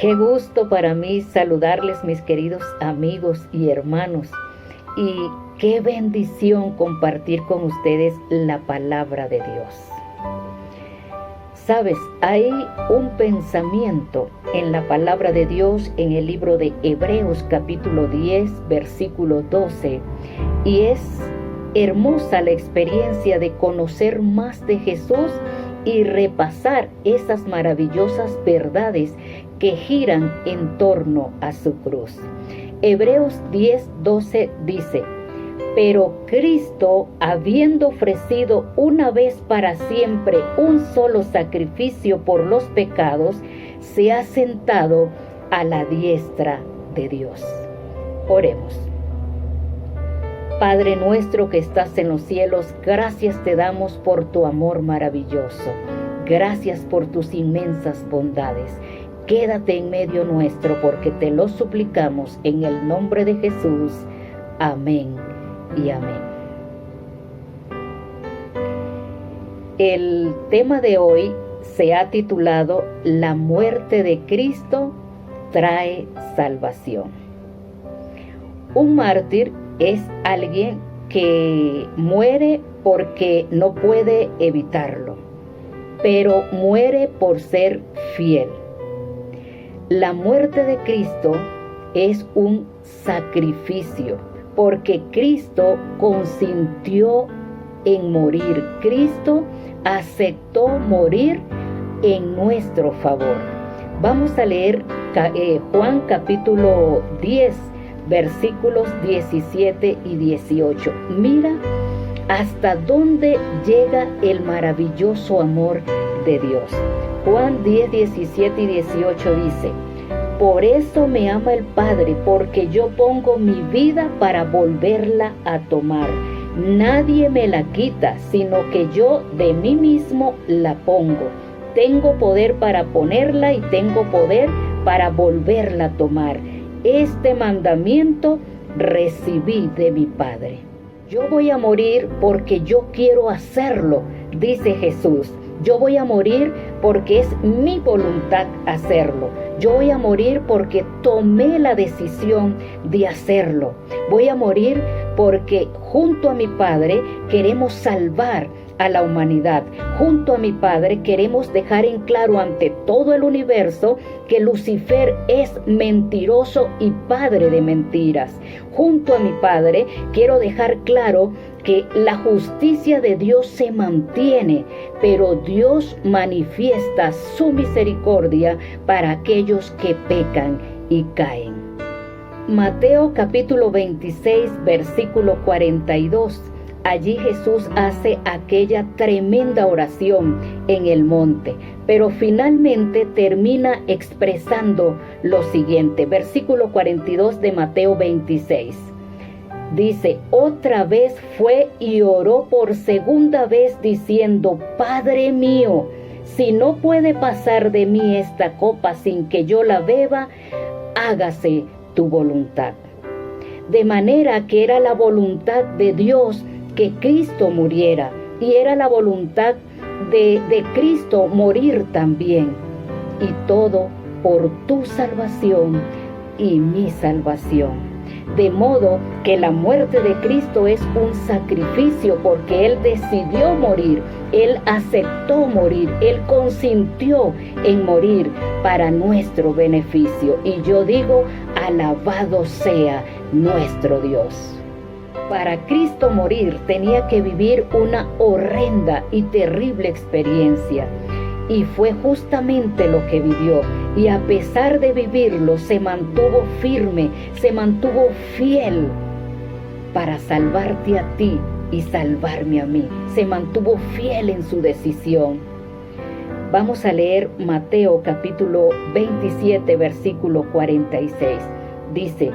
Qué gusto para mí saludarles, mis queridos amigos y hermanos. Y qué bendición compartir con ustedes la palabra de Dios. Sabes, hay un pensamiento en la palabra de Dios en el libro de Hebreos capítulo 10, versículo 12. Y es hermosa la experiencia de conocer más de Jesús y repasar esas maravillosas verdades que giran en torno a su cruz. Hebreos 10:12 dice: pero Cristo, habiendo ofrecido una vez para siempre un solo sacrificio por los pecados, se ha sentado a la diestra de Dios. Oremos. Padre nuestro que estás en los cielos, gracias te damos por tu amor maravilloso. Gracias por tus inmensas bondades. Quédate en medio nuestro porque te lo suplicamos en el nombre de Jesús. Amén y amén. El tema de hoy se ha titulado La muerte de Cristo trae salvación. Un mártir es alguien que muere porque no puede evitarlo, pero muere por ser fiel. La muerte de Cristo es un sacrificio, porque Cristo consintió en morir. Cristo aceptó morir en nuestro favor. Vamos a leer Juan capítulo 10, versículos 17 y 18. Mira hasta dónde llega el maravilloso amor de Dios. Juan 10, 17 y 18 dice: por eso me ama el Padre, porque yo pongo mi vida para volverla a tomar. Nadie me la quita, sino que yo de mí mismo la pongo. Tengo poder para ponerla y tengo poder para volverla a tomar. Este mandamiento recibí de mi Padre. Yo voy a morir porque yo quiero hacerlo, dice Jesús. Yo voy a morir porque es mi voluntad hacerlo. Yo voy a morir porque tomé la decisión de hacerlo. Voy a morir porque junto a mi Padre queremos salvar a la humanidad. Junto a mi Padre queremos dejar en claro ante todo el universo que Lucifer es mentiroso y padre de mentiras. Junto a mi Padre quiero dejar claro que la justicia de Dios se mantiene, pero Dios manifiesta su misericordia para aquellos que pecan y caen. Mateo capítulo 26, versículo 42. Allí Jesús hace aquella tremenda oración en el monte, pero finalmente termina expresando lo siguiente. Versículo 42 de Mateo 26. Dice: otra vez fue y oró por segunda vez diciendo: Padre mío, si no puede pasar de mí esta copa sin que yo la beba, hágase tu voluntad. De manera que era la voluntad de Dios que Cristo muriera, y era la voluntad de Cristo morir también, y todo por tu salvación y mi salvación. De modo que la muerte de Cristo es un sacrificio porque Él decidió morir, Él aceptó morir, Él consintió en morir para nuestro beneficio. Y yo digo: alabado sea nuestro Dios. Para Cristo morir tenía que vivir una horrenda y terrible experiencia. Y fue justamente lo que vivió. Y a pesar de vivirlo, se mantuvo firme, se mantuvo fiel para salvarte a ti y salvarme a mí. Se mantuvo fiel en su decisión. Vamos a leer Mateo capítulo 27, versículo 46. Dice: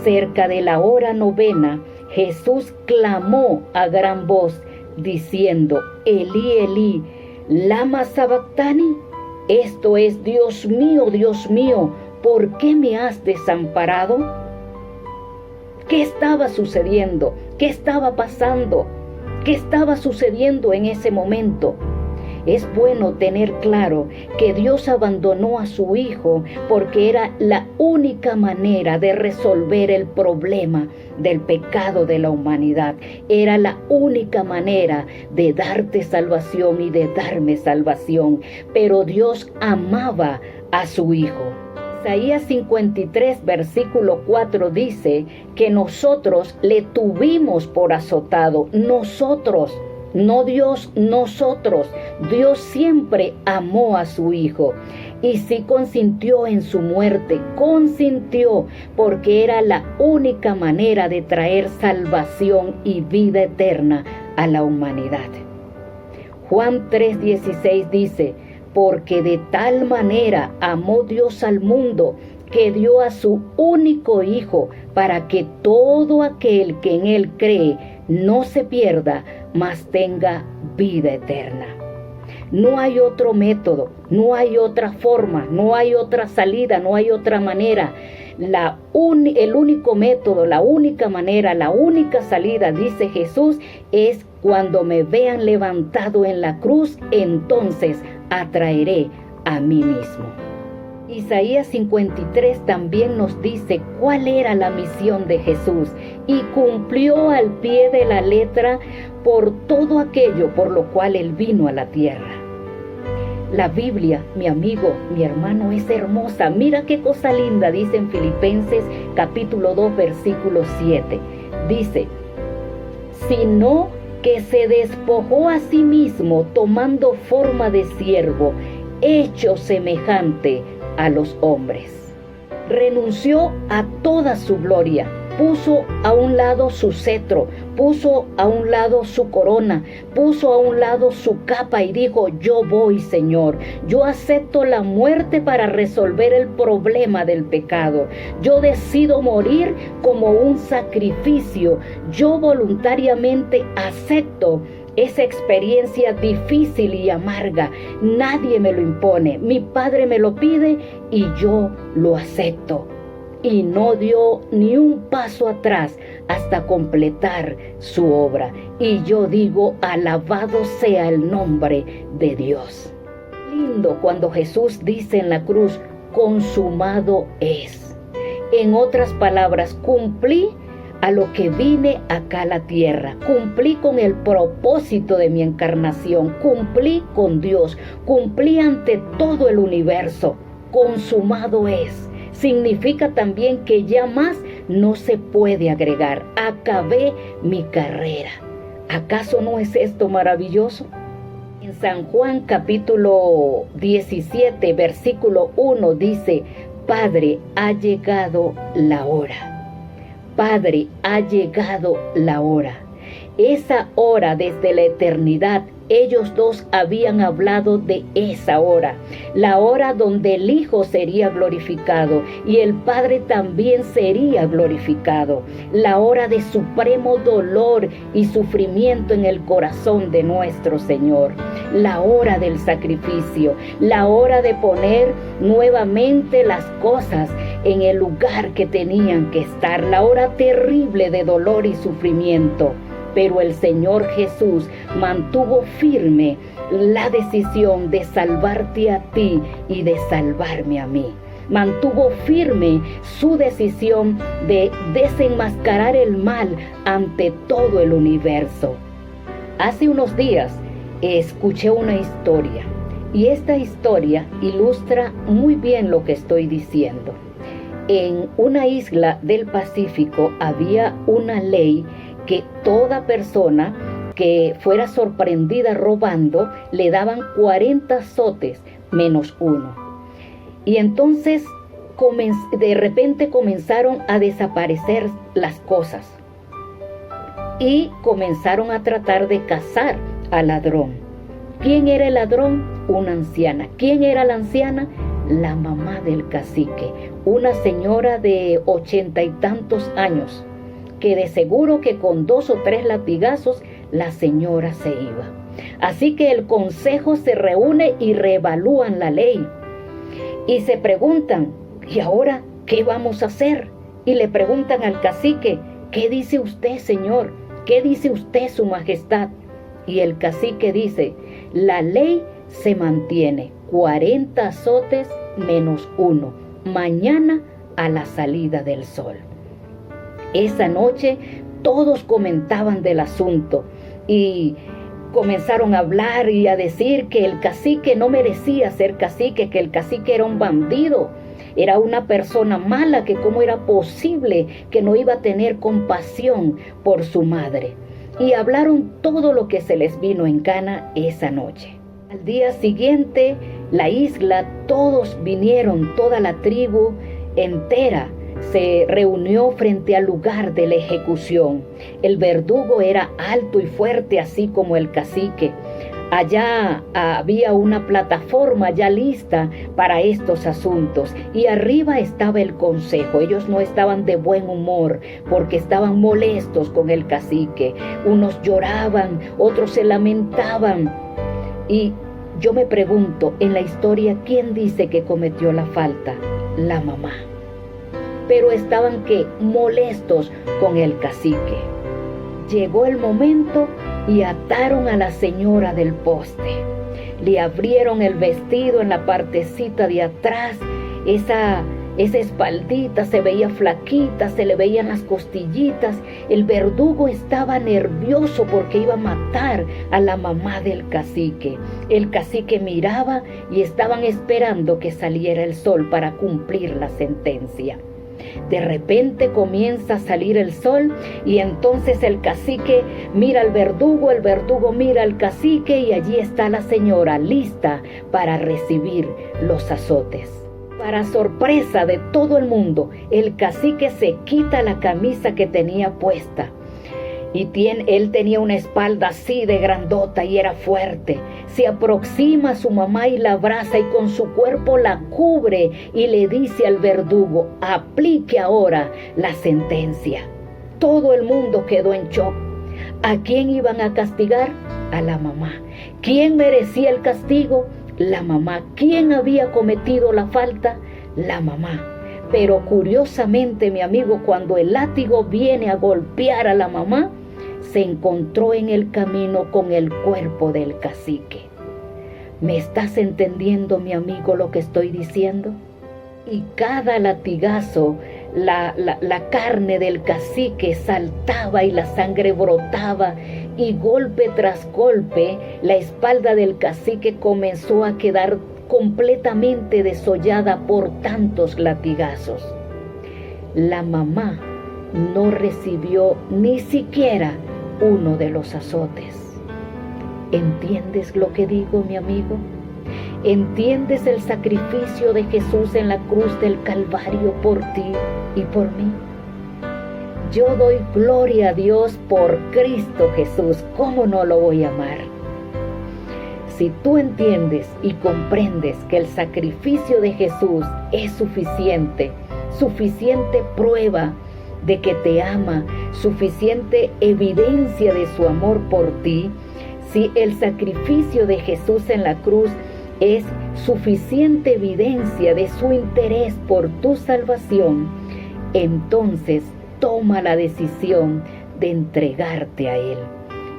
cerca de la hora novena, Jesús clamó a gran voz, diciendo: Elí, Elí, lama sabactani. Esto es: Dios mío, ¿por qué me has desamparado? ¿Qué estaba sucediendo? ¿Qué estaba pasando? ¿Qué estaba sucediendo en ese momento? es bueno tener claro que Dios abandonó a su Hijo porque era la única manera de resolver el problema del pecado de la humanidad. Era la única manera de darte salvación y de darme salvación. Pero Dios amaba a su Hijo. Isaías 53, versículo 4 dice que nosotros le tuvimos por azotado. Nosotros, no Dios, nosotros. Dios siempre amó a su Hijo y sí consintió en su muerte. Consintió porque era la única manera de traer salvación y vida eterna a la humanidad. Juan 3:16 dice: porque de tal manera amó Dios al mundo, que dio a su único Hijo, para que todo aquel que en Él cree no se pierda, mas tenga vida eterna. No hay otro método, no hay otra forma, no hay otra salida, no hay otra manera. El único método, la única manera, la única salida, dice Jesús, es cuando me vean levantado en la cruz, entonces atraeré a mí mismo. Isaías 53 también nos dice cuál era la misión de Jesús y cumplió al pie de la letra por todo aquello por lo cual Él vino a la tierra. La Biblia, mi amigo, mi hermano, es hermosa. Mira qué cosa linda, dice en Filipenses capítulo 2, versículo 7. Dice: sino que se despojó a sí mismo, tomando forma de siervo, hecho semejante a los hombres. Renunció a toda su gloria, puso a un lado su cetro, puso a un lado su corona, puso a un lado su capa y dijo: yo voy, Señor, yo acepto la muerte para resolver el problema del pecado. Yo decido morir como un sacrificio. Yo voluntariamente acepto esa experiencia difícil y amarga. Nadie me lo impone. Mi Padre me lo pide y yo lo acepto. Y no dio ni un paso atrás hasta completar su obra. Y yo digo: alabado sea el nombre de Dios. Lindo cuando Jesús dice en la cruz: consumado es. En otras palabras, cumplí a lo que vine acá a la tierra. Cumplí con el propósito de mi encarnación. Cumplí con Dios. Cumplí ante todo el universo. Consumado es. Significa también que ya más no se puede agregar. Acabé mi carrera. ¿Acaso no es esto maravilloso? En San Juan capítulo 17, versículo 1 dice: Padre, ha llegado la hora. Padre, ha llegado la hora. Esa hora desde la eternidad, ellos dos habían hablado de esa hora, la hora donde el Hijo sería glorificado y el Padre también sería glorificado, la hora de supremo dolor y sufrimiento en el corazón de nuestro Señor, la hora del sacrificio, la hora de poner nuevamente las cosas en el lugar que tenían que estar, la hora terrible de dolor y sufrimiento. Pero el Señor Jesús mantuvo firme la decisión de salvarte a ti y de salvarme a mí. Mantuvo firme su decisión de desenmascarar el mal ante todo el universo. Hace unos días escuché una historia y esta historia ilustra muy bien lo que estoy diciendo. En una isla del Pacífico había una ley que toda persona que fuera sorprendida robando le daban 40 azotes menos uno. Y entonces de repente comenzaron a desaparecer las cosas y comenzaron a tratar de cazar al ladrón. ¿Quién era el ladrón? Una anciana. ¿Quién era la anciana? La mamá del cacique, una señora de 80 y tantos años, que de seguro que con 2 o 3 latigazos la señora se iba. Así que el consejo se reúne y reevalúan la ley y se preguntan: ¿y ahora qué vamos a hacer? Y le preguntan al cacique: ¿qué dice usted, señor? ¿Qué dice usted, su majestad? Y el cacique dice: la ley se mantiene 40 azotes menos 1, mañana a la salida del sol. Esa noche todos comentaban del asunto y comenzaron a hablar y a decir que el cacique no merecía ser cacique, que el cacique era un bandido, era una persona mala, que cómo era posible que no iba a tener compasión por su madre. Y hablaron todo lo que se les vino en gana esa noche. Al día siguiente, la isla, todos vinieron, toda la tribu entera se reunió frente al lugar de la ejecución. El verdugo era alto y fuerte, así como el cacique. Allá había una plataforma ya lista para estos asuntos y arriba estaba el consejo. Ellos no estaban de buen humor porque estaban molestos con el cacique. Unos lloraban, otros se lamentaban. Y yo me pregunto, en la historia, ¿quién dice que cometió la falta? La mamá. Pero estaban molestos con el cacique. Llegó el momento y ataron a la señora del poste. Le abrieron el vestido en la partecita de atrás. Esa espaldita se veía flaquita, se le veían las costillitas. El verdugo estaba nervioso porque iba a matar a la mamá del cacique. El cacique miraba y estaban esperando que saliera el sol para cumplir la sentencia. De repente comienza a salir el sol y entonces el cacique mira al verdugo, el verdugo mira al cacique y allí está la señora lista para recibir los azotes. Para sorpresa de todo el mundo, el cacique se quita la camisa que tenía puesta. Y él tenía una espalda así de grandota y era fuerte. Se aproxima a su mamá y la abraza y con su cuerpo la cubre y le dice al verdugo: aplique ahora la sentencia. Todo el mundo quedó en shock. ¿A quién iban a castigar? A la mamá. ¿Quién merecía el castigo? La mamá. ¿Quién había cometido la falta? La mamá. Pero curiosamente, mi amigo, cuando el látigo viene a golpear a la mamá, se encontró en el camino con el cuerpo del cacique. ¿Me estás entendiendo, mi amigo, lo que estoy diciendo? Y cada latigazo, la carne del cacique saltaba y la sangre brotaba, y golpe tras golpe, la espalda del cacique comenzó a quedar completamente desollada por tantos latigazos. La mamá no recibió ni siquiera uno de los azotes. ¿Entiendes lo que digo, mi amigo? ¿Entiendes el sacrificio de Jesús en la cruz del Calvario por ti y por mí? Yo doy gloria a Dios por Cristo Jesús. ¿Cómo no lo voy a amar? Si tú entiendes y comprendes que el sacrificio de Jesús es suficiente prueba de que te ama, suficiente evidencia de su amor por ti, si el sacrificio de Jesús en la cruz es suficiente evidencia de su interés por tu salvación, entonces toma la decisión de entregarte a Él.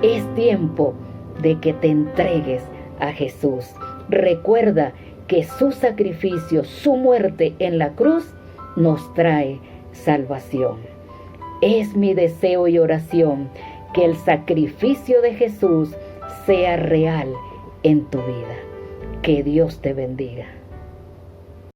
Es tiempo de que te entregues a Jesús. Recuerda que su sacrificio, su muerte en la cruz, nos trae salvación. Es mi deseo y oración que el sacrificio de Jesús sea real en tu vida. Que Dios te bendiga.